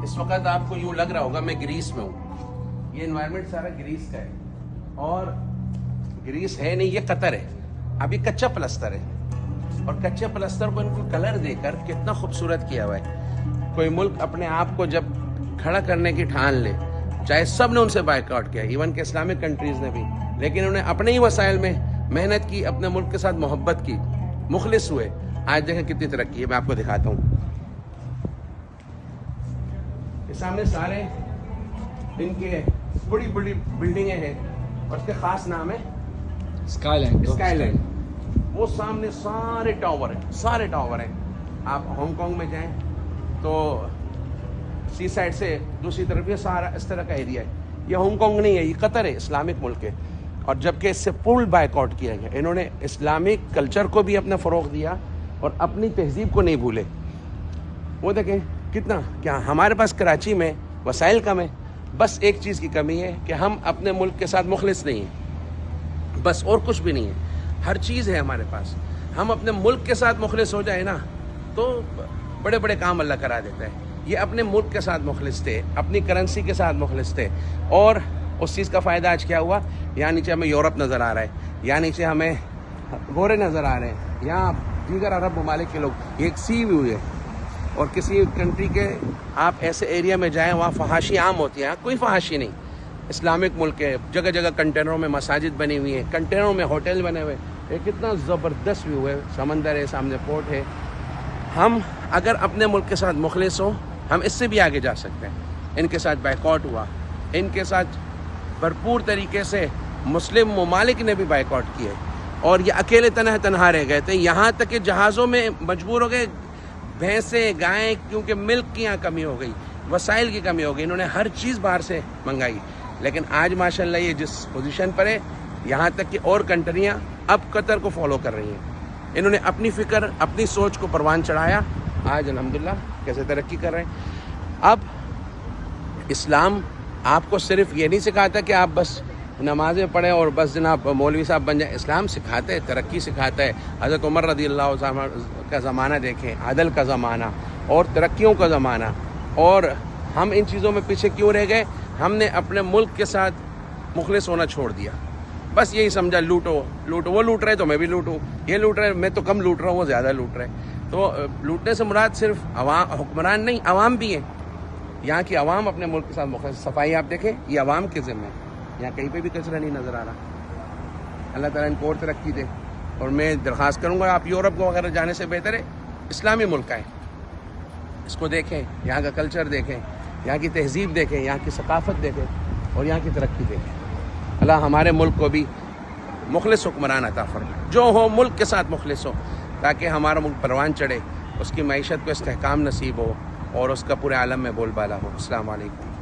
اس وقت آپ کو یوں لگ رہا ہوگا میں گریس میں ہوں، یہ انوائرمنٹ سارا گریس کا ہے، اور گریس ہے نہیں، یہ قطر ہے، ابھی کچا پلستر ہے، اور کچے پلستر کو ان کو کلر دے کر کتنا خوبصورت کیا ہوا ہے۔ کوئی ملک اپنے آپ کو جب کھڑا کرنے کی ٹھان لے، چاہے سب نے ان سے بائیکاٹ کیا، ایون کہ اسلامک کنٹریز نے بھی، لیکن انہوں نے اپنے ہی وسائل میں محنت کی، اپنے ملک کے ساتھ محبت کی، مخلص ہوئے، آج دیکھیں کتنی ترقی ہے۔ میں آپ کو دکھاتا ہوں، اس سامنے سارے ان کے بڑی بڑی بلڈنگیں ہیں، اور اس کے خاص نام ہے اسکائی لینڈ۔ وہ سامنے سارے ٹاور ہیں۔ آپ ہانگ کانگ میں جائیں تو سی سائڈ سے دوسری طرف یہ سارا اس طرح کا ایریا ہے۔ یہ ہانگ کانگ نہیں ہے، یہ قطر ہے، اسلامک ملک ہے، اور جبکہ اس سے پورا بائیکاٹ کیا گیا۔ انہوں نے اسلامک کلچر کو بھی اپنا فروغ دیا اور اپنی تہذیب کو نہیں بھولے۔ وہ دیکھیں کتنا، کیا ہمارے پاس کراچی میں وسائل کم ہے، بس ایک چیز کی کمی ہے کہ ہم اپنے ملک کے ساتھ مخلص نہیں ہیں، بس، اور کچھ بھی نہیں ہے۔ ہر چیز ہے ہمارے پاس، ہم اپنے ملک کے ساتھ مخلص ہو جائے نا تو بڑے بڑے کام اللہ کرا دیتا ہے۔ یہ اپنے ملک کے ساتھ مخلص تھے، اپنی کرنسی کے ساتھ مخلص تھے، اور اس چیز کا فائدہ آج کیا ہوا؟ یہاں نیچے ہمیں یورپ نظر آ رہا ہے، یہاں نیچے ہمیں گورے نظر آ رہے ہیں، یہاں دیگر عرب ممالک کے لوگ، یہ ایک سی ویو ہے۔ اور کسی کنٹری کے آپ ایسے ایریا میں جائیں وہاں فحاشی عام ہوتی ہے، کوئی فحاشی نہیں۔ اسلامک ملک ہے، جگہ جگہ کنٹینروں میں مساجد بنی ہوئی ہیں، کنٹینروں میں ہوٹل بنے ہوئے، یہ کتنا زبردست ویو ہے، سمندر ہے، سامنے پورٹ ہے۔ ہم اگر اپنے ملک کے ساتھ مخلص ہوں، ہم اس سے بھی آگے جا سکتے ہیں۔ ان کے ساتھ بائیکاٹ ہوا، ان کے ساتھ بھرپور طریقے سے مسلم ممالک نے بھی بائیکاٹ کیے، اور یہ اکیلے تنہا رہ گئے تھے، یہاں تک کہ جہازوں میں مجبور ہو گئے، بھینسیں گائیں، کیونکہ ملک کی یہاں کمی ہو گئی، وسائل کی کمی ہو گئی، انہوں نے ہر چیز باہر سے منگائی۔ لیکن آج ماشاءاللہ یہ جس پوزیشن پر ہے، یہاں تک کہ اور کنٹریاں اب قطر کو فالو کر رہی ہیں۔ انہوں نے اپنی فکر، اپنی سوچ کو پروان چڑھایا، آج الحمدللہ کیسے ترقی کر رہے ہیں۔ اب اسلام آپ کو صرف یہ نہیں سکھاتا کہ آپ بس نمازیں پڑھیں اور بس جناب مولوی صاحب بن جائیں، اسلام سکھاتا ہے، ترقی سکھاتا ہے۔ حضرت عمر رضی اللہ عنہ کا زمانہ دیکھیں، عدل کا زمانہ اور ترقیوں کا زمانہ، اور ہم ان چیزوں میں پیچھے کیوں رہ گئے؟ ہم نے اپنے ملک کے ساتھ مخلص ہونا چھوڑ دیا، بس یہی سمجھا لوٹو، وہ لوٹ رہے تو میں بھی لوٹوں، یہ لوٹ رہے میں تو کم لوٹ رہا ہوں، وہ زیادہ لوٹ رہے۔ تو لوٹنے سے مراد صرف عوام، حکمران نہیں، عوام بھی ہیں۔ یہاں کی عوام اپنے ملک کے ساتھ مخلص، صفائی آپ دیکھیں، یہ عوام کے ذمہ ہے، یہاں کہیں پہ بھی کچرا نہیں نظر آ رہا۔ اللہ تعالیٰ ان کو اور ترقی دے، اور میں درخواست کروں گا آپ یورپ کو وغیرہ جانے سے بہتر ہے اسلامی ملک ہے، اس کو دیکھیں، یہاں کا کلچر دیکھیں، یہاں کی تہذیب دیکھیں، یہاں کی ثقافت دیکھیں، اور یہاں کی ترقی دیکھیں۔ اللہ ہمارے ملک کو بھی مخلص حکمران عطا فرمائے، جو ہو ملک کے ساتھ مخلص ہو، تاکہ ہمارا ملک پروان چڑھے، اس کی معیشت کو استحکام نصیب ہو، اور اس کا پورے عالم میں بول بالا ہو۔ السلام علیکم۔